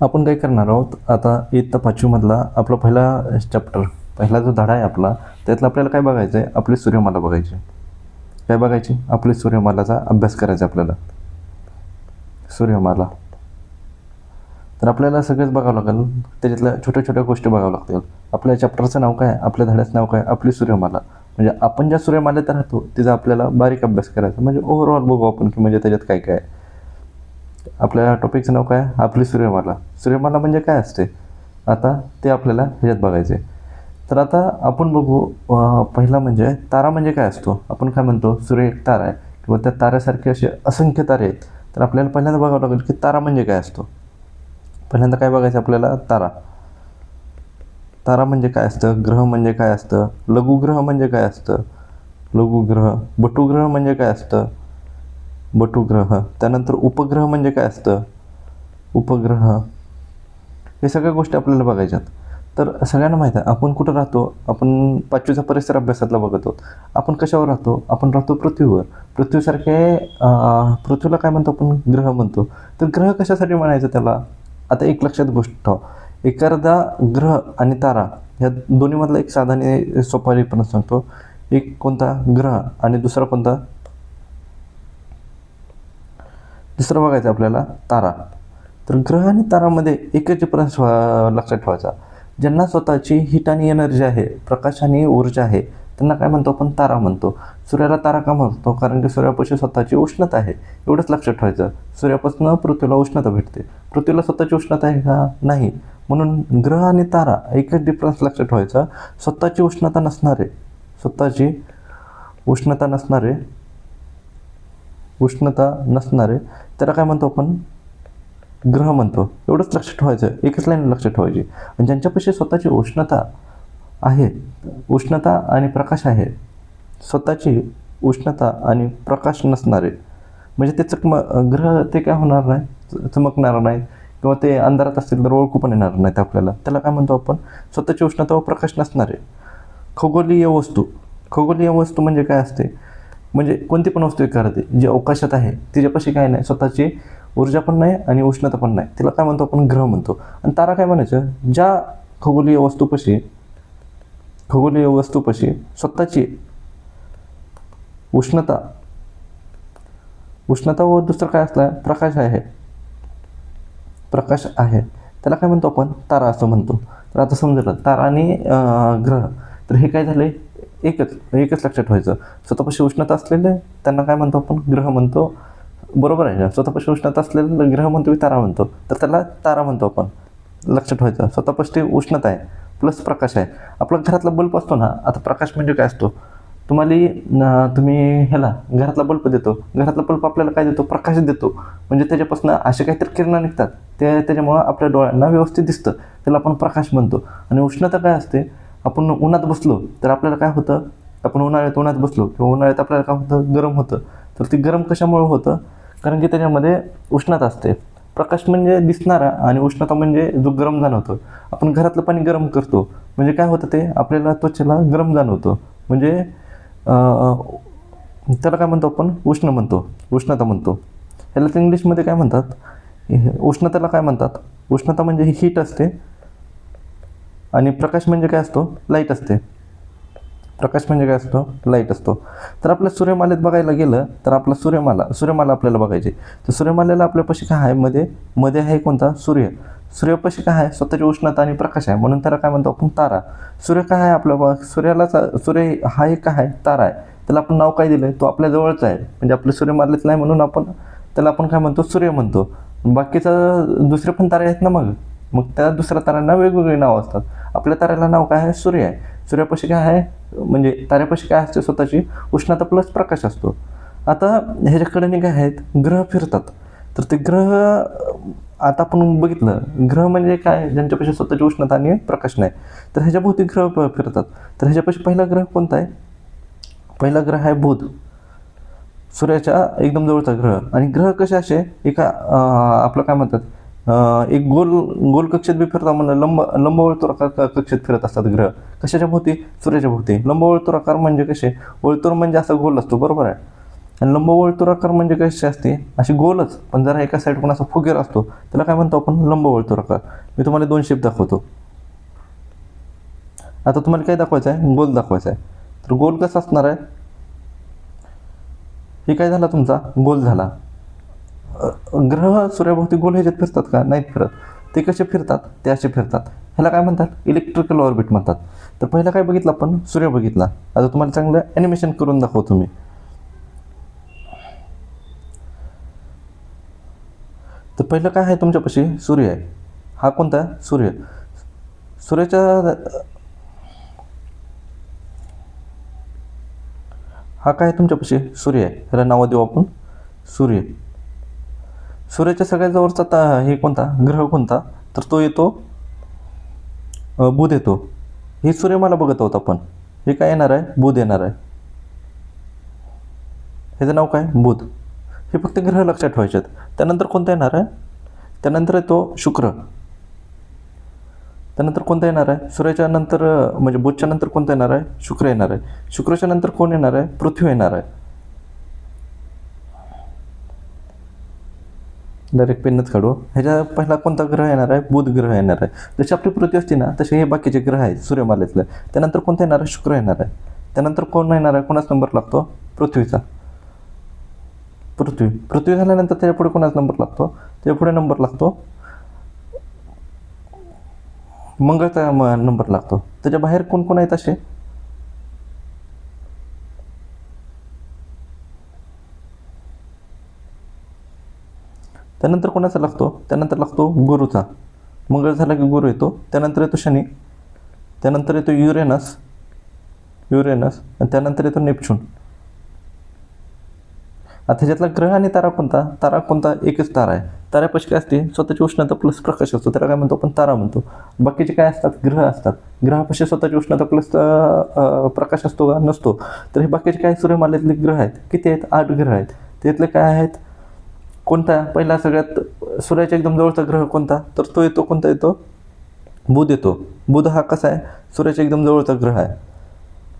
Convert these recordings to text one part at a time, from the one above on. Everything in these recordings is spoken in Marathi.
आपण काय करणार आहोत आता इयत्ता 5वी मधला आपला पहिला जो धडा आहे आपला, त्यातलं आपल्याला काय बघायचं आहे, आपली सूर्यमाला बघायची. काय बघायची? आपली सूर्यमालाचा अभ्यास करायचा आपल्याला. सूर्यमाला तर आपल्याला सगळंच बघावं लागेल, त्याच्यातल्या छोट्या छोट्या गोष्टी बघावं लागतील. आपल्या चॅप्टरचं नाव काय, आपल्या धड्याचं नाव काय, आपली सूर्यमाला. म्हणजे आपण ज्या सूर्यमालेत राहतो तिचा आपल्याला बारीक अभ्यास करायचा, म्हणजे ओव्हरऑल बघू आपण की म्हणजे त्याच्यात काय काय आहे. आपल्या टॉपिकचं नाव काय, आपली सूर्यमाला. सूर्यमाला म्हणजे काय असते आता ते आपल्याला ह्याच्यात बघायचे. तर आता आपण बघू पहिला म्हणजे तारा म्हणजे काय असतो. आपण काय म्हणतो, सूर्य एक तारा आहे किंवा त्या ताऱ्यासारखे असे असंख्य तारे आहेत. तर आपल्याला पहिल्यांदा बघावं लागेल की तारा म्हणजे काय असतो. पहिल्यांदा काय बघायचं आपल्याला, तारा. तारा म्हणजे काय असतं, ग्रह म्हणजे काय असतं, लघुग्रह म्हणजे काय असतं, लघुग्रह. बटुग्रह म्हणजे काय असतं, बटुग्रह. त्यानंतर उपग्रह म्हणजे काय असतं, उपग्रह. हे सगळ्या गोष्टी आपल्याला बघायच्यात. तर सगळ्यांना माहीत आहे आपण कुठं राहतो. आपण 5वीचा परिसर अभ्यासातला बघत आहोत. आपण कशावर राहतो, आपण राहतो पृथ्वीवर. पृथ्वीसारखे पृथ्वीला काय म्हणतो आपण, ग्रह म्हणतो. तर ग्रह कशासाठी म्हणायचं त्याला, आता एक लक्षात गोष्ट ठेवा. एखादा ग्रह आणि तारा ह्या दोन्हीमधला एक साधारण सोपारीपणा सांगतो. एक कोणता, ग्रह, आणि दुसरा कोणता, दुसरं बघायचं आपल्याला, तारा. तर ग्रह आणि तारामध्ये एकच डिफरन्स लक्षात ठेवायचा. ज्यांना स्वतःची हीट आणि एनर्जी आहे, प्रकाश आणि ऊर्जा आहे, त्यांना काय म्हणतो आपण, तारा म्हणतो. सूर्याला तारा का म्हणतो, कारण की सूर्यापाशी स्वतःची उष्णता आहे. एवढंच लक्षात ठेवायचं. सूर्यापासून पृथ्वीला उष्णता भेटते. पृथ्वीला स्वतःची उष्णता आहे का, नाही. म्हणून ग्रह आणि तारा एकच डिफरन्स लक्षात ठेवायचा. स्वतःची उष्णता नसणारे, स्वतःची उष्णता नसणारे त्याला काय म्हणतो आपण, ग्रह म्हणतो. एवढंच लक्षात ठेवायचं, एकच लाईन लक्षात ठेवायची. आणि ज्यांच्यापाशी स्वतःची उष्णता आहे, उष्णता आणि प्रकाश आहे, स्वतःची उष्णता आणि प्रकाश नसणारे, म्हणजे ते ग्रह ते काय होणार नाही, चमकणार नाही, किंवा ते अंधारात असतील तर ओळखू पण येणार नाहीत आपल्याला. त्याला काय म्हणतो आपण, स्वतःची उष्णता व प्रकाश नसणारे. खगोलीय वस्तू म्हणजे काय असते, म्हणजे कोणती पण वस्तू करते जी अवकाशात आहे, तिच्यापाशी काय नाही, स्वतःची ऊर्जा पण नाही आणि उष्णता पण नाही, तिला काय म्हणतो आपण, ग्रह म्हणतो. आणि तारा काय म्हणायचं, ज्या खगोलीय वस्तूपाशी स्वतःची उष्णता व दुसरं काय असलं, प्रकाश आहे, त्याला काय म्हणतो आपण, तारा असं म्हणतो. तर आता समजलं, तारा आणि ग्रह, तर हे काय झाले, एकच लक्षात ठेवायचं. स्वतःपाशी उष्णता असलेले त्यांना काय म्हणतो आपण, ग्रह म्हणतो. बरोबर आहे ना, स्वतःपाशी उष्णता असलेलं ग्रह म्हणतो, तारा म्हणतो. तर त्याला तारा म्हणतो आपण, लक्षात ठेवायचं. स्वतःपाशी उष्णता आहे प्लस प्रकाश आहे. आपला घरातला बल्ब असतो ना, आता प्रकाश म्हणजे काय असतो, तुम्ही घरातला बल्ब देतो. घरातला बल्ब आपल्याला काय देतो, प्रकाश देतो. म्हणजे त्याच्यापासून असे काहीतरी किरणं निघतात, त्याच्यामुळं आपल्या डोळ्यांना व्यवस्थित दिसतं, त्याला आपण प्रकाश म्हणतो. आणि उष्णता काय असते, आपण उन्हात बसलो तर आपल्याला काय होतं, आपण उन्हाळ्यात बसलो किंवा उन्हाळ्यात आपल्याला काय होतं, गरम होतं. तर ते गरम कशामुळे होतं, कारण की त्याच्यामध्ये उष्णता असते. प्रकाश म्हणजे दिसणारा आणि उष्णता म्हणजे जो गरम जाणवतो. आपण घरातलं पाणी गरम करतो म्हणजे काय होतं, ते आपल्याला त्वचेला गरम जाणवतं. म्हणजे त्याला काय म्हणतो आपण, उष्णता म्हणतो. ह्याला इंग्लिशमध्ये काय म्हणतात, उष्णतेला काय म्हणतात, उष्णता म्हणजे ही हीट असते आणि प्रकाश म्हणजे काय असतो, लाईट असते. लाईट असतो. तर आपल्या सूर्यमालेत बघायला गेलं तर आपला सूर्यमाला आपल्याला बघायची. तर सूर्यमालेला आपल्यापाशी काय आहे, मध्ये आहे कोणता, सूर्यापाशी काय आहे, स्वतःची उष्णता आणि प्रकाश आहे, म्हणून त्याला काय म्हणतो आपण, तारा. सूर्य काय आहे आपल्या, सूर्य हा एक काय आहे, तारा आहे. त्याला आपण नाव काय दिलं, तो आपल्या जवळचा आहे, म्हणजे आपल्या सूर्यमालेतला आहे, म्हणून त्याला आपण काय म्हणतो, सूर्य म्हणतो. बाकीचा दुसरे पण तारे आहेत ना, मग त्या दुसऱ्या ताऱ्यांना वेगवेगळे नाव असतात. आपल्या ताऱ्याला नाव काय आहे, सूर्य आहे. सूर्यापाशी काय आहे, म्हणजे ताऱ्यापाशी काय असते, स्वतःची उष्णता प्लस प्रकाश असतो. आता ह्याच्याकडे काय आहेत, ग्रह फिरतात. तर ते ग्रह आता आपण बघितलं, ग्रह म्हणजे काय, ज्यांच्यापाशी स्वतःची उष्णता आणि प्रकाश नाही, तर ह्याच्याभोवती ग्रह फिरतात. तर ह्याच्यापाशी पहिला ग्रह कोणता आहे, पहिला ग्रह आहे बुध, सूर्याच्या एकदम जवळचा ग्रह. आणि ग्रह कसे असे, आपलं काय म्हणतात, एक गोल कक्षेत बी फिरतात, म्हणलं लंबवर्तुळाकार कक्षेत फिरत असतात ग्रह. कशाच्या भोवती, सूर्याच्या भोवती. लंबवर्तुळाकार म्हणजे कसे, वर्तुळ म्हणजे असा गोल असतो, बरोबर आहे. आणि लंबवर्तुळाकार म्हणजे कशी असते, अशी गोलच पण जरा एका साईड पण असा फुगेर असतो, त्याला काय म्हणतो आपण, लंबवर्तुळाकार. मी तुम्हाला 2 शेप दाखवतो. आता तुम्हाला काय दाखवायचं आहे, गोल दाखवायचा आहे. तर गोल कसा असणार आहे, हे काय झाला तुमचा गोल झाला. ग्रह सूर्याभोवती गोल ह्याच्यात फिरतात का, नाहीत फिरत. ते कसे फिरतात, ते असे फिरतात. ह्याला काय म्हणतात, इलेक्ट्रिकल ऑर्बिट म्हणतात. तर पहिला काय बघितलं आपण, सूर्य बघितला. आता तुम्हाला चांगलं ॲनिमेशन करून दाखवतो मी. तर पहिलं काय आहे तुमच्यापाशी, सूर्य आहे. हा कोणता, सूर्य. सूर्याच्या हा काय तुमच्यापाशी, सूर्य आहे. ह्याला नाव देऊ आपण सूर्य. सूर्याच्या सगळ्यात जवळचा हे कोणता ग्रह कोणता, तर तो येतो बुध येतो. हे सूर्यमाला बघत आहोत आपण. हे काय येणार आहे, बुध येणार आहे. ह्याचं नाव काय, बुध. हे फक्त ग्रह लक्षात ठेवायचे आहेत. त्यानंतर कोणता येणार आहे, त्यानंतर येतो शुक्र. त्यानंतर कोणता येणार आहे, सूर्याच्या नंतर म्हणजे बुधच्या नंतर कोणता येणार आहे, शुक्र येणार आहे. शुक्रच्या नंतर कोण येणार आहे, पृथ्वी येणार आहे. डायरेक्ट पेनच काढू. ह्याच्या पहिला कोणता ग्रह येणार आहे, बुध ग्रह येणार आहे. जशी आपली पृथ्वी असते ना, तसे हे बाकीचे ग्रह आहेत सूर्यमालेतले. त्यानंतर कोणता येणार आहे, शुक्र येणार आहे. त्यानंतर कोण येणार आहे, कोणाच नंबर लागतो, पृथ्वीचा. पृथ्वी झाल्यानंतर त्याच्या पुढे कोणाचा नंबर लागतो, त्याच्या पुढे नंबर लागतो मंगळचा नंबर लागतो. त्याच्या बाहेर कोण कोण आहेत असे, त्यानंतर कोणाचा लागतो, त्यानंतर लागतो गुरुचा. मंगळ झाला की गुरु येतो. त्यानंतर येतो शनी. त्यानंतर येतो युरेनस आणि त्यानंतर येतो नेपच्यून. आता ह्याच्यातला ग्रह आणि तारा कोणता एकच तारा आहे. ताऱ्यापाशी काय असते, स्वतःची उष्णता प्लस प्रकाश असतो, त्याला काय म्हणतो आपण, तारा म्हणतो. बाकीचे काय असतात, ग्रह असतात. ग्रहापाशी स्वतःची उष्णता प्लस प्रकाश असतो का, नसतो. तर हे बाकीचे काय सूर्यमालेतले ग्रह आहेत, किती आहेत, 8 ग्रह आहेत. त्यातले काय आहेत, कोणता पहिला सगळ्यात सूर्याच्या एकदम जवळचा ग्रह कोणता, तर तो येतो कोणता येतो, बुध येतो. बुध हा कसा आहे, सूर्याच्या एकदम जवळचा ग्रह आहे.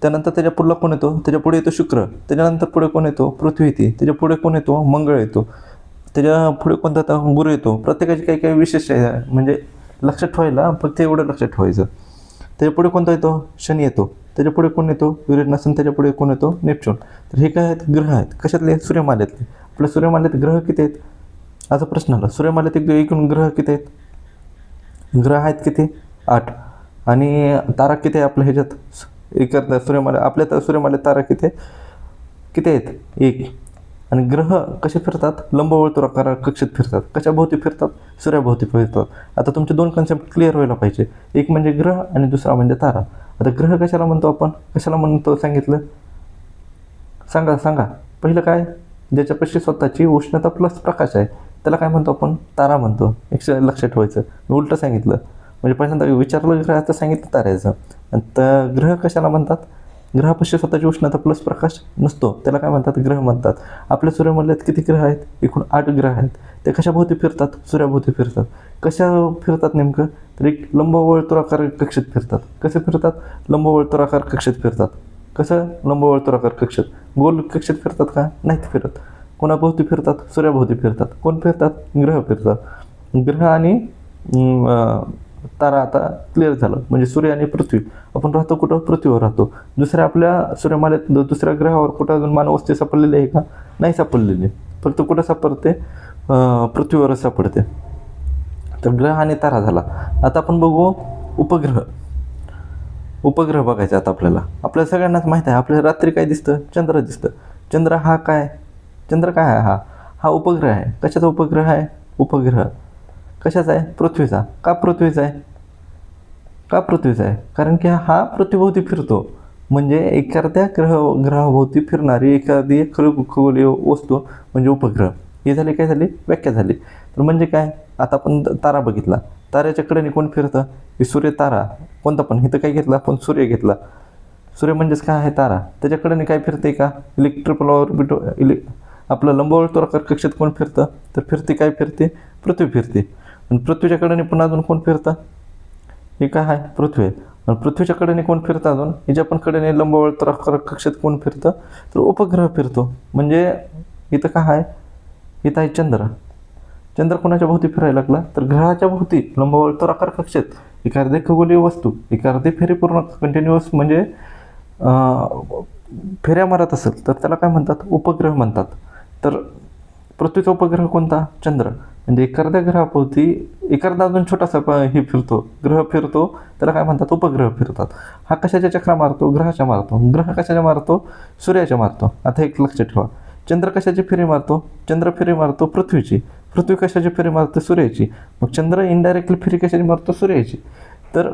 त्यानंतर त्याच्या पुढला कोण येतो, त्याच्या पुढे येतो शुक्र. त्याच्यानंतर पुढे कोण येतो, पृथ्वी येते. त्याच्या पुढे कोण येतो, मंगळ येतो. त्याच्या पुढे कोणता आता गुरु येतो. प्रत्येकाची काही काही विशेष आहे, म्हणजे लक्षात ठेवायला फक्त एवढं लक्षात ठेवायचं. त्याच्या पुढे कोणता येतो, शनी येतो. त्याच्या पुढे कोण येतो, युरेनस. आणि त्याच्या पुढे कोण येतो, नेपच्यून. तर हे काय आहेत, ग्रह आहेत. कशातले, सूर्यमालेतले. आपल्या सूर्यमालेत ग्रह किती आहेत, असा प्रश्न आला. सूर्यमालेत एकूण ग्रह किती आहेत, ग्रह आहेत किती, 8. आणि तारा किती आहे आपल्या ह्याच्यात, एक सूर्यमाला आपल्या सूर्यमालेत तारा किती आहेत, 1. आणि ग्रह कसे फिरतात, लंबवर्तुळाकार कक्षेत फिरतात. कशाभोवती फिरतात, सूर्याभोवती फिरतात. आता तुमचे 2 कन्सेप्ट क्लिअर व्हायला पाहिजे. एक म्हणजे ग्रह आणि दुसरा म्हणजे तारा. आता ग्रह कशाला म्हणतो आपण, कशाला म्हणतो सांगितलं, सांगा. पहिलं काय, ज्याच्यापाशी स्वतःची उष्णता प्लस प्रकाश आहे, त्याला काय म्हणतो आपण, तारा म्हणतो. लक्षात ठेवायचं. मी उलटं सांगितलं, म्हणजे पहिल्यांदा विचारलं ग्रहाचं, सांगितलं ताऱ्याचं. आणि ग्रह कशाला म्हणतात, ग्रहापाशी स्वतःची उष्णता प्लस प्रकाश नसतो, त्याला काय म्हणतात, ग्रह म्हणतात. आपल्या सूर्यमंडळात किती ग्रह आहेत, एकूण 8 ग्रह आहेत. ते कशाभोवती फिरतात, सूर्याभोवती फिरतात. कशा फिरतात नेमकं, तर एक लंबवर्तुळाकार कक्षेत फिरतात. कसे फिरतात, लंबवर्तुळाकार कक्षेत फिरतात. कसं, लंबवर्तुळाकार कक्षेत. गोल कक्षेत फिरतात का, नाहीत फिरत. कोणाभोवती फिरतात, सूर्याभोवती फिरतात. कोण फिरतात, ग्रह फिरतात. ग्रह आणि तारा आता क्लिअर झालं. म्हणजे सूर्य आणि पृथ्वी. आपण राहतो कुठं, पृथ्वीवर राहतो. दुसऱ्या आपल्या सूर्यमालेत दुसऱ्या ग्रहावर कुठं अजून मानववस्ती सापडलेली आहे का, नाही सापडलेली. फक्त कुठं सापडते, पृथ्वीवरच सापडते. तर ग्रह आणि तारा झाला. आता आपण बघू उपग्रह बघायचा. आता आपल्याला सगळ्यांनाच माहीत आहे, आपल्याला रात्री काय दिसतं, चंद्र दिसतं. चंद्र काय आहे, हा उपग्रह आहे. कशाचा उपग्रह आहे, उपग्रह कशाचा आहे, पृथ्वीचा. का पृथ्वीचा आहे, कारण की हा पृथ्वीभोवती फिरतो. म्हणजे एखाद्या ग्रहाभोवती फिरणारी एखादी खगोलीय वस्तू म्हणजे उपग्रह. हे झाले, काय झाली, व्याख्या झाली. तर म्हणजे काय, आता आपण तारा बघितला. ताऱ्याच्याकडे कोण फिरतं, हे सूर्य. तारा कोणता पण, इथं काय घेतला आपण, सूर्य घेतला. सूर्य म्हणजेच काय आहे, तारा. त्याच्याकडे काय फिरते का, इलेक्ट्रिकल ऑर्बिट. आपलं लंबवर्तुळाकार कक्षेत कोण फिरतं, तर पृथ्वी फिरते. आणि पृथ्वीच्याकडे पुन्हा अजून कोण फिरतं, हे काय आहे, पृथ्वी. पृथ्वीच्या कडेने कोण फिरतं अजून, हिच्या पण कडेने लंबवर्तुळाकार कक्षेत कोण फिरतं, तर उपग्रह फिरतो. म्हणजे इथं काय आहे, इथं आहे चंद्र. चंद्र कोणाच्या भोवती फिरायला लागला, तर ग्रहाच्या भोवती लंबवर्तुळाकार कक्षेत एखादी खगोलीय वस्तू एखादी फेरी पूर्ण कंटिन्युअस म्हणजे फेऱ्या मारत असेल तर त्याला काय म्हणतात, उपग्रह म्हणतात. तर पृथ्वीचा उपग्रह कोणता, चंद्र. म्हणजे एखाद्या ग्रहाभोवती एखादा अजून छोटासा हे फिरतो, ग्रह फिरतो, त्याला काय म्हणतात, उपग्रह फिरतात. हा कशाच्या चक्रा मारतो, ग्रहाच्या मारतो. ग्रह कशाच्या मारतो, सूर्याच्या मारतो. आता एक लक्षात ठेवा, चंद्र कशाची फेरी मारतो, चंद्र फेरी मारतो पृथ्वीची. पृथ्वी कशाची फेरी मारते, सूर्याची. मग चंद्र इनडायरेक्टली फेरी कशाची मारतो, सूर्याची. तर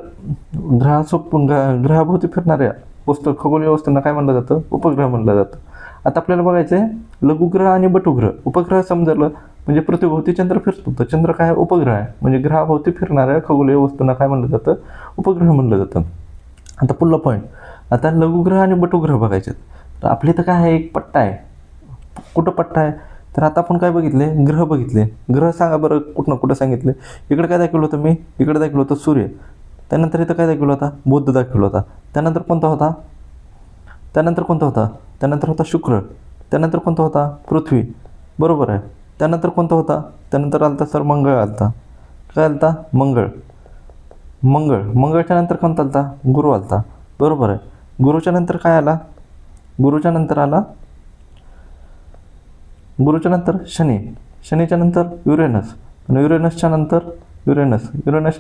ग्रहाभोवती फिरणाऱ्या वस्तू खगोलीय वस्तूंना काय म्हणलं जातं, उपग्रह म्हणलं जातं. आता आपल्याला बघायचं आहे लघुग्रह आणि बटुग्रह. उपग्रह समजलं म्हणजे पृथ्वीभोवती चंद्र फिरतो, तर चंद्र काय उपग्रह आहे. म्हणजे ग्रहाभोवती फिरणाऱ्या खगोलीय वस्तूंना काय म्हणलं जातं, उपग्रह म्हणलं जातं. आता पुढला पॉईंट, आता लघुग्रह आणि बटुग्रह बघायचे. तर आपल्या इथं काय आहे, एक पट्टा आहे. कुठं पट्टा आहे, तर आता आपण काय बघितले, ग्रह बघितले. ग्रह सांगा बरं कुठं ना कुठं सांगितले. इकडे काय दाखवलं होतं मी, इकडे दाखवलं होतं सूर्य. त्यानंतर इथं काय दाखवलं होता, बुध दाखवला होता. त्यानंतर कोणता होता, त्यानंतर होता शुक्र. त्यानंतर कोणता होता, पृथ्वी. बरोबर आहे. त्यानंतर कोणता होता, त्यानंतर आलता सर मंगळ आलता. काय आलता, मंगळच्या नंतर कोणता आलता, गुरु आलता. बरोबर आहे. गुरुच्या नंतर काय आला, गुरुच्या नंतर शनी. शनीच्या नंतर युरेनस. आणि युरेनसच्या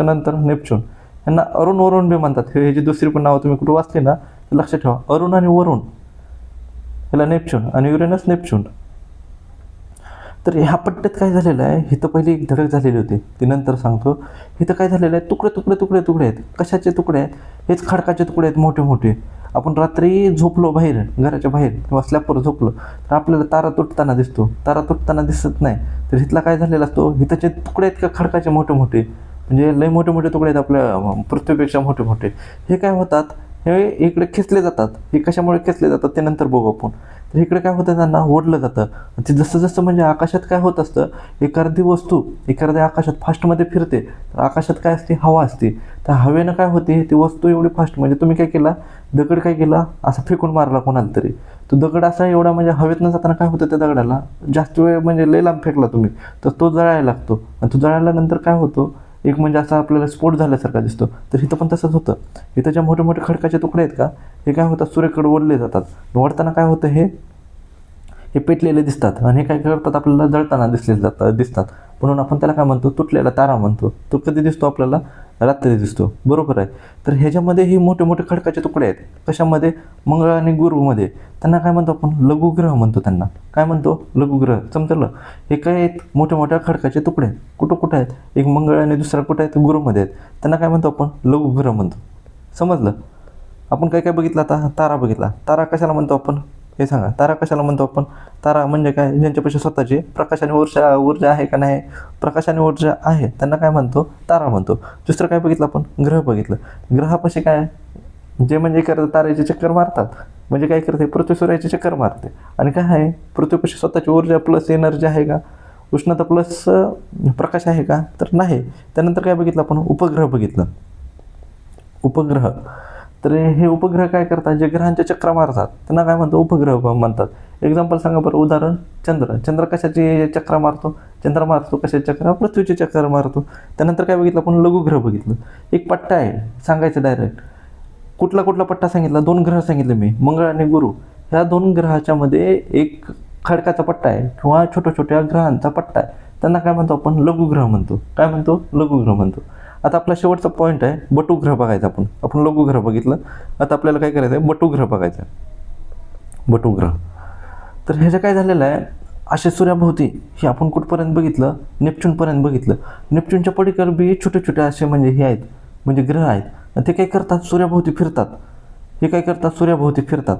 नंतर नेपच्यून. यांना वरुण बी म्हणतात. ह्याची दुसरी पण नावं तुम्ही कुठं वाचली ना, तर लक्षात ठेवा, अरुण आणि वरुण, ह्याला नेपच्यून आणि युरेनस नेपच्यून. तर ह्या पट्ट्यात काय झालेलं आहे, इथं पहिली एक धडक झालेली होती, ती नंतर सांगतो. इथं काय झालेलं आहे, तुकडे आहेत. कशाचे तुकडे आहेत, हेच खडकाचे तुकडे आहेत मोठे मोठे. आपण रात्री झोपलो बाहेर, घराच्या बाहेर किंवा स्लॅपवर झोपलो, तर आपल्याला तारा तुटताना दिसतो. तारा तुटताना दिसत नाही, तर इथला काय झालेला असतो, इथंचे तुकडे आहेत का खडकाचे मोठे मोठे, म्हणजे लय मोठे मोठे तुकडे आहेत आपल्या पृथ्वीपेक्षा मोठे मोठे. हे काय होतात, हे इकडे खेचले जातात. हे कशामुळे खेचले जातात ते नंतर बघू आपण. तर इकडे काय होतं, त्यांना ओढलं जातं. ते जसं जसं म्हणजे आकाशात काय होत असतं, एखादी वस्तू एखाद्या आकाशात फास्टमध्ये फिरते, तर आकाशात काय असते, हवा असते. तर हवेनं काय होते, ती वस्तू एवढी फास्ट, म्हणजे तुम्ही काय केला, दगड काय केला, असं फेकून मारला कोणाला तरी, तो दगड असा एवढा म्हणजे हवेतनं जाताना काय होतं, त्या दगडाला जास्त वेळ म्हणजे लय लांब फेकला तुम्ही, तर तो जळायला लागतो. आणि तो जळाल्यानंतर काय होतो, एक म्हणजे असा आपल्याला स्फोट झाल्यासारखा दिसतो. तर इथं पण तसंच होतं. इथं ज्या मोठे मोठे खडकाचे तुकडे आहेत का, हे काय होतात, सूर्याकडे ओढले जातात. ओढताना काय होतं, हे पेटलेले दिसतात आणि हे काय करतात, आपल्याला जळताना दिसतात. म्हणून आपण त्याला काय म्हणतो, तुटलेला तारा म्हणतो. तो कधी दिसतो आपल्याला, रात्री दिसतो. बरोबर आहे. तर ह्याच्यामध्ये हे मोठे मोठे खडकाचे तुकडे आहेत. कशामध्ये, मंगळ आणि गुरुमध्ये. त्यांना काय म्हणतो आपण, लघुग्रह म्हणतो. त्यांना काय म्हणतो, लघुग्रह. समजलं. हे काय आहेत, मोठ्या मोठ्या खडकाचे तुकडे आहेत. कुठं आहेत, एक मंगळ आणि दुसरा कुठं आहेत, गुरुमध्ये आहेत. त्यांना काय म्हणतो आपण, लघुग्रह म्हणतो. समजलं. आपण काय काय बघितलं, आता तारा बघितला. तारा कशाला म्हणतो आपण, हे सांगा. तारा कशाला म्हणतो आपण, तारा म्हणजे काय, ज्यांच्यापाशी स्वतःची प्रकाशाने ऊर्जा आहे का नाही, प्रकाशाने ऊर्जा आहे, त्यांना काय म्हणतो, तारा म्हणतो. दुसरं काय बघितलं आपण, ग्रह बघितलं. ग्रहापाशी काय, जे म्हणजे करतात, ताऱ्याचे चक्कर मारतात. म्हणजे काय करते, पृथ्वी सूर्याचे चक्कर मारते. आणि काय आहे, पृथ्वीपाशी स्वतःची ऊर्जा प्लस एनर्जी आहे का, उष्णता प्लस प्रकाश आहे का, तर नाही. त्यानंतर काय बघितलं आपण, उपग्रह बघितलं. उपग्रह, तर हे उपग्रह काय करतात, जे ग्रहांच्या चक्रा मारतात त्यांना काय म्हणतो, उपग्रह म्हणतात. एक्झाम्पल सांगा बरं. उदाहरण, चंद्र कशाची चक्रा मारतो, चंद्र मारतो कशाची चक्रा, पृथ्वीची चक्कर मारतो. त्यानंतर काय बघितलं आपण, लघुग्रह बघितलं. एक पट्टा आहे, सांगायचं डायरेक्ट. कुठला पट्टा सांगितला, 2 ग्रह सांगितले मी, मंगळ आणि गुरु. ह्या 2 ग्रहाच्या मध्ये एक खडकाचा पट्टा आहे किंवा छोट्या छोट्या ग्रहांचा पट्टा आहे. त्यांना काय म्हणतो आपण, लघुग्रह म्हणतो. काय म्हणतो, लघुग्रह म्हणतो. आता आपला शेवटचा पॉईंट आहे, बटुग्रह बघायचा. आपण लघुग्रह बघितलं, आता आपल्याला काय करायचं आहे, बटुग्रह बघायचं आहे. बटुग्रह, तर ह्याचं काय झालेलं आहे, असे सूर्याभोवती हे आपण कुठपर्यंत बघितलं, नेपच्यूनपर्यंत बघितलं. नेपच्यूनच्या पलीकडे बी छोटे छोटे असे म्हणजे हे आहेत, म्हणजे ग्रह आहेत. आणि ते काय करतात, सूर्याभोवती फिरतात. हे काय करतात, सूर्याभोवती फिरतात.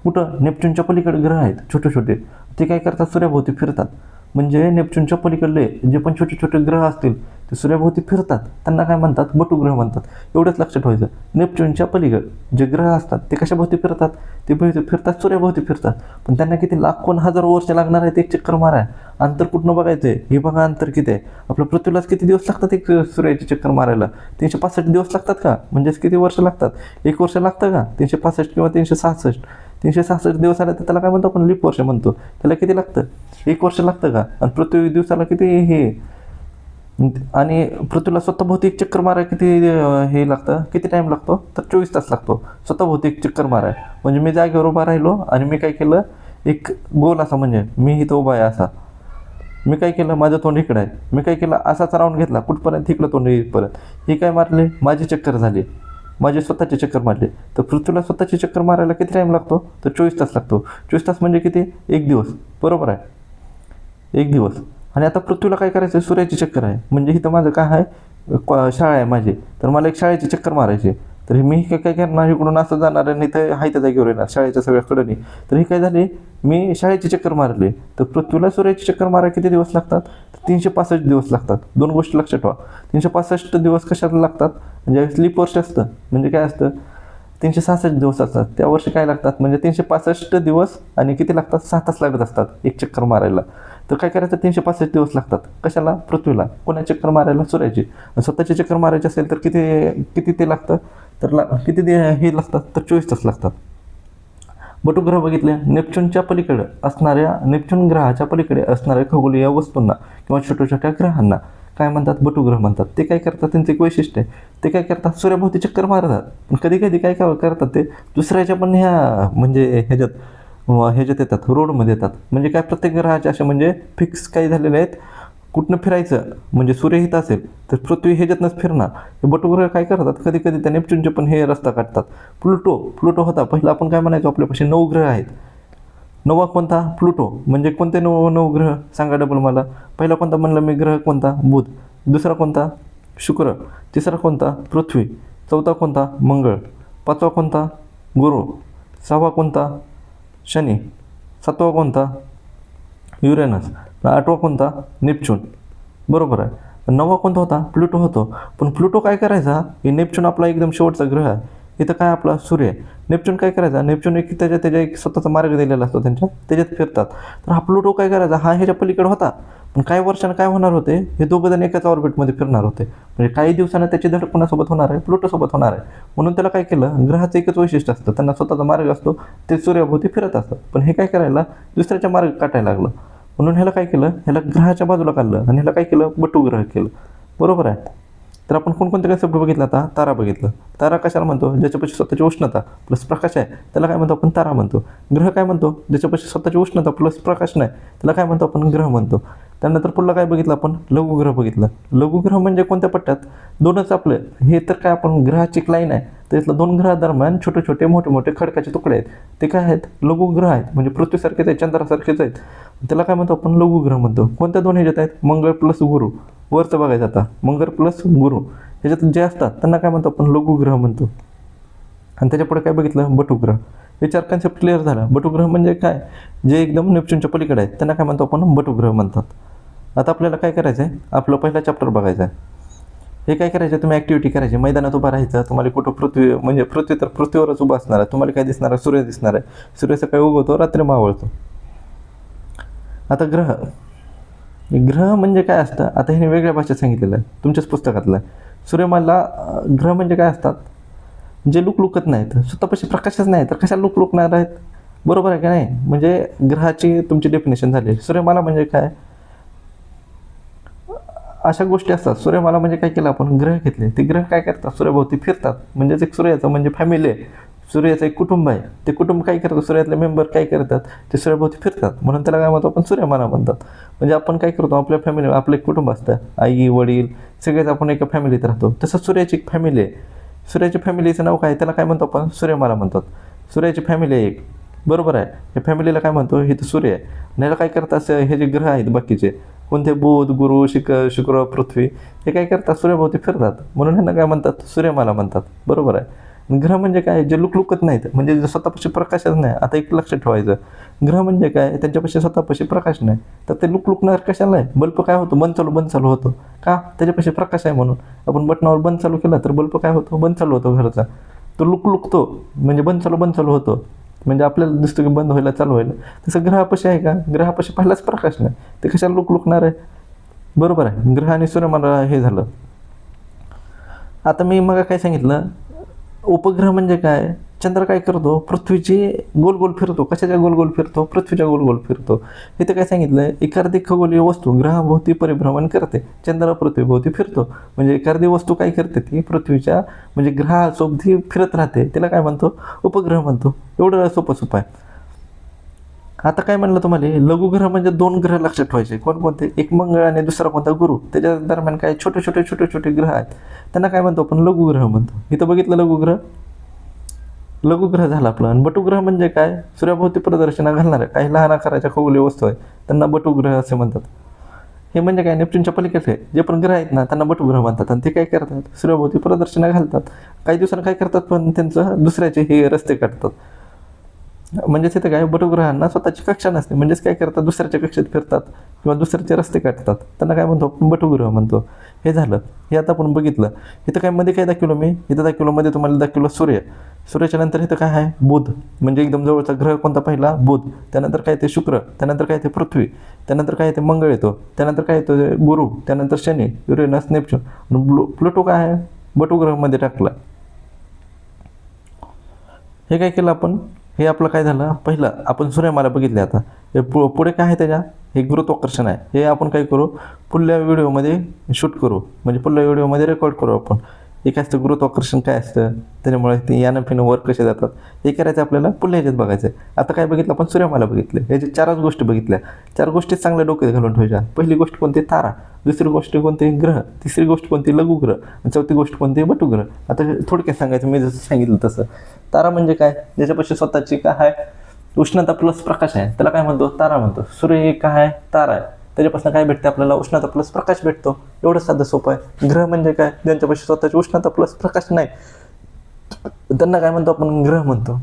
कुठं, नेपच्यूनच्या पलीकडे ग्रह आहेत छोटे छोटे, ते काय करतात, सूर्याभोवती फिरतात. म्हणजे नेपच्यूनच्या पलीकडले जे पण छोटे छोटे ग्रह असतील, ते सूर्याभोवती फिरतात त्यांना काय म्हणतात, बटुग्रह म्हणतात. एवढंच लक्षात ठेवायचं. नेपच्यूनच्या पलीकडे जे ग्रह असतात ते कशाभोवती फिरतात, ते फिरतात सूर्याभोवती फिरतात. पण त्यांना किती लाखो हजारो वर्ष लागणार आहेत एक चक्कर माराय. अंतर कुठनं बघायचं आहे, हे बघा अंतर किती आहे. आपल्या पृथ्वीलाच किती दिवस लागतात एक सूर्याची चक्कर मारायला, 365 दिवस लागतात का, म्हणजेच किती वर्ष लागतात, 1 वर्ष लागतं का, 365 किंवा 366 दिवस आले तर त्याला काय म्हणतो आपण, लीप वर्ष म्हणतो. त्याला किती लागतं, 1 वर्ष लागतं का. आणि पृथ्वी दिवसाला किती हे, आणि पृथ्वीला स्वतःभोवती एक चक्कर माराय किती हे लागतं, किती टाईम लागतो, तर 24 तास लागतो स्वतःभोवती एक चक्कर माराय. म्हणजे मी जागेवर उभा राहिलो आणि मी काय केलं, एक गोल असा, म्हणजे मी इथं उभा आहे असा, मी काय केलं, माझं तोंड इकडं आहे, मी काय केलं, असाच राऊंड घेतला कुठपर्यंत, इकडं तोंड येईपर्यंत. ही काय मारले, माझी चक्कर झाली, माझे स्वतःचे चक्कर मारले. तर पृथ्वीला स्वतःची चक्कर मारायला किती टाईम लागतो, तर 24 तास लागतो. 24 तास म्हणजे किती, 1 दिवस. बरोबर आहे, 1 दिवस. आणि आता पृथ्वीला काय करायचं, सूर्याची चक्कर आहे. म्हणजे इथं माझं काय आहे, शाळा आहे माझी, तर मला एक शाळेची चक्कर मारायची. तर मी काय करणार, इकडून असं जाणार आणि इथं हायत्या जागेवर येणार शाळेच्या सगळ्याकडे. तर ही काय झाली, मी शाळेची चक्कर मारली. तर पृथ्वीला सूर्याची चक्कर मारायला किती दिवस लागतात, तर 365 दिवस लागतात. 2 गोष्टी लक्षात ठेवा. 365 दिवस कशाला लागतात, म्हणजे स्लीप वर्ष असतं, म्हणजे काय असतं, 366 दिवस असतात. त्या वर्षी काय लागतात, म्हणजे 365 दिवस आणि किती लागतात, 6 तास लागत असतात एक चक्कर मारायला. तर काय करायचं, 365 दिवस लागतात कशाला, पृथ्वीला. कोणा चक्कर मारायला, सूर्याची. स्वतःची चक्कर मारायची असेल तर किती ते लागतं, तर किती हे लागतात, तर 24 तास लागतात. बटुग्रह बघितले, नेपच्यूनच्या पलीकडे असणाऱ्या, नेपच्यून ग्रहाच्या पलीकडे असणाऱ्या खगोलीय वस्तूंना किंवा छोट्या छोट्या ग्रहांना काय म्हणतात, बटुग्रह म्हणतात. ते काय करतात, त्यांचं एक वैशिष्ट्य आहे, ते काय करतात, सूर्याभोवती चक्कर मारतात. पण कधी कधी काय करतात, ते दुसऱ्याच्या पण ह्या म्हणजे ह्याच्यात येतात, रोडमध्ये येतात. म्हणजे काय, प्रत्येक ग्रहाचे असे म्हणजे फिक्स काही झालेले आहेत, कुठनं फिरायचं, म्हणजे सूर्य हित असेल तर पृथ्वी ह्याच्यातनंच फिरणार. हे बटुग्रह काय करतात, कधी कधी त्या नेपच्यूनचे पण हे रस्ता काढतात. प्लुटो होता पहिला, आपण काय म्हणायचो, आपल्यापाशी 9 ग्रह आहेत. 9वा कोणता, प्लुटो. म्हणजे कोणते 9 ग्रह सांगा डबल मला. पहिला कोणता म्हणलं मी ग्रह, कोणता, बुध. दुसरा कोणता, शुक्र. तिसरा कोणता, पृथ्वी. चौथा कोणता, मंगळ. 5वा कोणता, गुरु. 6वा कोणता, शनी. 7वा कोणता, युरेनस. 8वा कोणता, नेपच्यून. बरोबर आहे. 9वा कोणता होता, प्लुटो होतो. पण प्लुटो काय करायचा, हे नेपच्यून आपला एकदम शेवटचा ग्रह आहे, इथं काय आपला सूर्य आहे. नेपच्यून काय करायचा, नेपच्यून एक त्याच्या एक स्वतःचा मार्ग दिलेला असतो त्याच्यात फिरतात. तर हा प्लुटो काय करायचा, हा ह्याच्या पलीकडे होता. पण काही वर्षानं काय होणार होते, हे दोघं जण एकाच ऑर्बिटमध्ये फिरणार होते. म्हणजे काही दिवसानं त्याची धडक कोणासोबत होणार आहे, प्लुटोसोबत होणार आहे. म्हणून त्याला काय केलं, ग्रहाचं एकच वैशिष्ट्य असतं, त्यांना स्वतःचा मार्ग असतो, ते सूर्याभोवती फिरत असतात. पण हे काय करायला, दुसऱ्याच्या मार्ग काटायला लागलं. म्हणून ह्याला काय केलं, ह्याला ग्रहाच्या बाजूला काढलं आणि ह्याला काय केलं, बटुग्रह केलं. बरोबर आहे. तर आपण कोणकोणते काय शब्द बघितला, आता तारा बघितलं. तारा कशाला म्हणतो, ज्याच्यापाशी स्वतःची उष्णता प्लस प्रकाश आहे त्याला काय म्हणतो आपण, तारा म्हणतो. ग्रह काय म्हणतो, ज्याच्यापाशी स्वतःची उष्णता प्लस प्रकाश नाही त्याला काय म्हणतो आपण, ग्रह म्हणतो. त्यानंतर पुढला काय बघितलं आपण, लघुग्रह बघितलं. लघुग्रह म्हणजे कोणत्या पट्ट्यात, 2च आपलं. हे तर काय आपण ग्रहाची एक लाईन आहे, त्यातलं 2 ग्रहादरम्यान छोटे छोटे मोठे मोठे खडकाचे तुकडे आहेत, ते काय आहेत, लघुग्रह आहेत. म्हणजे पृथ्वीसारखेच आहेत, चंद्रासारखेच आहेत, त्याला काय म्हणतो आपण, लघुग्रह म्हणतो. कोणत्या 2 ह्याच्यात आहेत, मंगळ प्लस गुरु. वरचं बघायचं आता, मंगळ प्लस गुरु ह्याच्यात जे असतात त्यांना काय म्हणतो आपण, लघुग्रह म्हणतो. आणि त्याच्या पुढे काय बघितलं, बटुग्रह. हे 4 कन्सेप्ट क्लिअर झाला. बटुग्रह म्हणजे काय, जे एकदम नेपच्यूनच्या पलीकडे आहेत त्यांना काय म्हणतो आपण, बटुग्रह म्हणतात. आता आपल्याला काय करायचं आहे, आपलं पहिला चॅप्टर बघायचं आहे. हे काय करायचं, तुम्ही ॲक्टिव्हिटी करायची, मैदानात उभा राहायचं. तुम्हाला कुठं पृथ्वी, म्हणजे पृथ्वी तर पृथ्वीवरच उभा असणार आहे. तुम्हाला काय दिसणार आहे, सूर्य दिसणार आहे. सूर्य सकाळी उगवतो, रात्री मावळतो. आता ग्रह म्हणजे काय असतं, आता हे वेगळ्या भाषेत सांगितलेलं आहे, तुमच्याच पुस्तकातलं आहे. सूर्यमाला ग्रह म्हणजे काय असतात, जे लुकलुकत नाहीत, स्वतःपाशी प्रकाशच नाही तर कशा लुकलुकणार आहेत. बरोबर आहे का नाही. म्हणजे ग्रहाची तुमची डेफिनेशन झाली. सूर्यमाला म्हणजे काय, अशा गोष्टी असतात. सूर्यमाला म्हणजे काय केलं आपण, ग्रह घेतले, ते ग्रह काय करतात, सूर्याभोवती फिरतात. म्हणजेच एक सूर्याचं म्हणजे फॅमिली आहे, सूर्याचं एक कुटुंब आहे. ते कुटुंब काय करतं, सूर्यातले मेंबर काय करतात, ते सूर्याभोवती फिरतात. म्हणून त्याला काय म्हणतो आपण, सूर्यमाला म्हणतात. म्हणजे आपण काय करतो, आपल्या फॅमिली, आपलं एक कुटुंब असतं, आई वडील सगळेच आपण एका फॅमिलीत राहतो. तसं सूर्याची एक फॅमिली आहे. सूर्याच्या फॅमिलीचं नाव काय, त्याला काय म्हणतो आपण, सूर्यमाला म्हणतात. सूर्याची फॅमिली आहे एक. बरोबर आहे. या फॅमिलीला काय म्हणतो, हे तर सूर्य आहे. आणि ह्याला काय करतात, हे जे ग्रह आहेत बाकीचे, कोणते, बुध, गुरु, शुक्र, पृथ्वी, हे काय करतात, सूर्याभोवती फिरतात. म्हणून ह्यांना काय म्हणतात, सूर्यमाला म्हणतात. बरोबर आहे. ग्रह म्हणजे काय, जे लुकलुकत नाहीत, म्हणजे जे स्वतःपाशी प्रकाशच नाही. आता एक लक्षात ठेवायचं, ग्रह म्हणजे काय, त्यांच्यापाशी स्वतःपाशी प्रकाश नाही, तर ते लुकलुकणार कशाला आहे. बल्ब काय होतो, बंद चालू होतो का, त्याच्यापाशी प्रकाश आहे म्हणून. आपण बटनावर बंद चालू केला तर बल्ब काय होतो, बंद चालू होतो घराचा. तो लुकलुकतो म्हणजे बंद चालू होतो, म्हणजे आपल्याला दिसतो की बंद व्हायला चालू व्हायला. तसं ग्रहापाशी आहे का, ग्रहापाशी पहिलाच प्रकाश नाही, ते कशाला लुकलुकणार आहे. बरोबर आहे. ग्रह आणि सूर्य मला हे झालं. आता मी मग काय सांगितलं, उपग्रह म्हणजे काय, चंद्र काय करतो, पृथ्वीची गोल गोल फिरतो. कशाच्या गोल गोल फिरतो, पृथ्वीच्या गोल गोल फिरतो. इथे काय सांगितलं, एखादी खगोलीय वस्तू ग्रहाभोवती परिभ्रमण करते, चंद्र पृथ्वीभोवती फिरतो. म्हणजे एखादी वस्तू काय करते, ती पृथ्वीच्या म्हणजे ग्रहासोबती फिरत राहते, तिला काय म्हणतो, उपग्रह म्हणतो. एवढं सोपं आहे. आता काय म्हणलं तुम्हाला, लघुग्रह म्हणजे 2 ग्रह लक्षात ठेवायचे. कोणकोणते, एक मंगळ आणि दुसरा कोणता, गुरु. त्याच्या दरम्यान काय छोटे ग्रह आहेत, त्यांना काय म्हणतो आपण, लघुग्रह म्हणतो. इथं बघितलं लघुग्रह झाला आपला. आणि बटुग्रह म्हणजे काय, सूर्याभोवती प्रदर्शना घालणाऱ्या काही लहान आकाराच्या खगोलीय वस्तू आहेत, त्यांना बटुग्रह असे म्हणतात. हे म्हणजे काय, नेपच्यूनच्या पलीकडे जे पण ग्रह आहेत ना, त्यांना बटुग्रह म्हणतात. आणि ते काय करतात, सूर्याभोवती प्रदर्शना घालतात. काही दिवसांना काय करतात, पण त्यांचं दुसऱ्याचे हे रस्ते काढतात. म्हणजे तिथे काय, बटुग्रहांना स्वतःची कक्षा नसते, म्हणजेच काय करतात, दुसऱ्याच्या कक्षेत फिरतात किंवा दुसऱ्याचे रस्ते काढतात, त्यांना काय म्हणतो आपण, बटुग्रह म्हणतो. हे झालं, हे आता आपण बघितलं. इथं काय मध्ये काय दाखवलं मी, इथं दाखवलं मध्ये तुम्हाला दाखवलं सूर्य. सूर्याच्या नंतर इथं काय आहे, बुध. म्हणजे एकदम जवळचा ग्रह कोणता पहिला, बुध. त्यानंतर काय ते शुक्र, त्यानंतर काय ते पृथ्वी, त्यानंतर काय ते मंगळ येतो, त्यानंतर काय येतो गुरु, त्यानंतर शनी, युरेनस, नेपच्यून. प्लुटो काय आहे, बटुग्रहमध्ये टाकला. हे काय केलं आपण, हे आपलं काय झालं, पहिलं आपण सूर्यमाला बघितली. आता हे पुढे काय आहे त्याच्या, हे गुरुत्वाकर्षण आहे. हे आपण काय करू, पुढल्या व्हिडिओमध्ये शूट करू, म्हणजे पुढल्या व्हिडिओमध्ये रेकॉर्ड करू आपण. हे काय असतं, गुरुत्वाकर्षण काय असतं, त्याच्यामुळे ते यानं फिनं वर कसे जातात, हे करायचं आपल्याला पुढल्या ह्याच्यात बघायचं आहे. आता काय बघितलं आपण, सूर्यमाला बघितले. ह्याच्या 4च गोष्टी बघितल्या. 4 गोष्टी चांगल्या डोक्यात घालून ठेवायच्या. पहिली गोष्ट कोणती, तारा. दुसरी गोष्ट कोणती, ग्रह. तिसरी गोष्ट कोणती, लघुग्रह. आणि चौथी गोष्ट कोणती, बटुग्रह. आता थोडक्यात सांगायचं, मी जसं सांगितलं तसं. तारा म्हणजे काय, ज्याच्यापाशी स्वतःची काय आहे, उष्णता प्लस प्रकाश आहे, त्याला काय म्हणतो, तारा म्हणतो. सूर्य हे काय आहे, तारा आहे, त्याच्यापासून काय भेटते आपल्याला, उष्णता प्लस प्रकाश भेटतो. एवढं साधं सोपं आहे. ग्रह म्हणजे काय, ज्यांच्यापाशी स्वतःची उष्णता प्लस प्रकाश नाही, त्यांना काय म्हणतो आपण, ग्रह म्हणतो.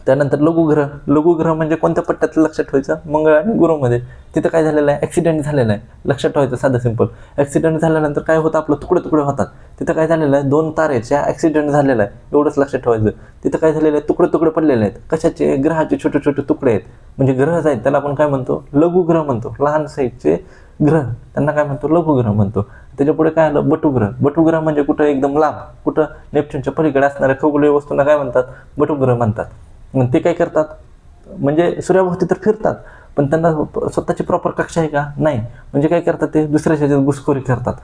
त्यानंतर लघुग्रह म्हणजे कोणत्या पट्ट्यात लक्षात ठेवायचं, मंगळ आणि गुरुमध्ये. तिथं काय झालेलं आहे, ॲक्सिडेंट झालेला आहे, लक्षात ठेवायचं, साधं सिंपल. ॲक्सिडेंट झाल्यानंतर काय होतं, आपलं तुकडे होतात. तिथं काय झालेलं आहे, 2 तारेच्या ॲक्सिडेंट झालेला आहे, एवढंच लक्षात ठेवायचं. तिथं काय झालेलं आहे, तुकडे पडलेले आहेत. कशाचे, ग्रहाचे छोटे तुकडे आहेत, म्हणजे ग्रह आहेत, त्याला आपण काय म्हणतो, लघुग्रह म्हणतो. लहान साईजचे ग्रह, त्यांना काय म्हणतो, लघुग्रह म्हणतो. त्याच्या पुढे काय आलं, बटुग्रह म्हणजे कुठं एकदम लांब, कुठं नेपच्यूनच्या पलीकडे असणाऱ्या खगोलीय वस्तूंना काय म्हणतात, बटुग्रह म्हणतात. ते काय करतात, म्हणजे सूर्याभोवती तर फिरतात, पण त्यांना स्वतःची प्रॉपर कक्षा आहे का, नाही. म्हणजे काय करतात, ते दुसऱ्याच्या ह्याच्यात घुसखोरी करतात.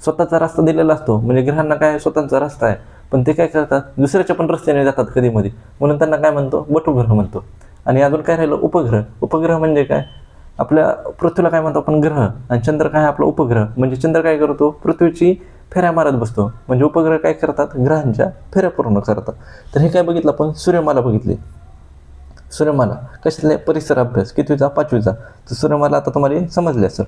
स्वतःचा रस्ता दिलेला असतो, म्हणजे ग्रहांना काय स्वतःचा रस्ता आहे, पण ते काय करतात, दुसऱ्याच्या पण रस्त्याने जातात कधीमध्ये, म्हणून त्यांना काय म्हणतो, बटुग्रह म्हणतो. आणि अजून काय राहिलं, उपग्रह म्हणजे काय, आपल्या पृथ्वीला काय म्हणतो आपण, ग्रह. आणि चंद्र काय, आपला उपग्रह. म्हणजे चंद्र काय करतो, पृथ्वीची फेऱ्या मारत बसतो, म्हणजे उपग्रह काय करतात, ग्रहांच्या फेऱ्या पूर्ण करतात. तर हे काय बघितलं आपण, सूर्यमाला बघितली. सूर्यमाला कशातले, परिसर अभ्यास, कितवीचा, 5वीचा. तर सूर्यमाला आता तुम्हाला समजले असेल.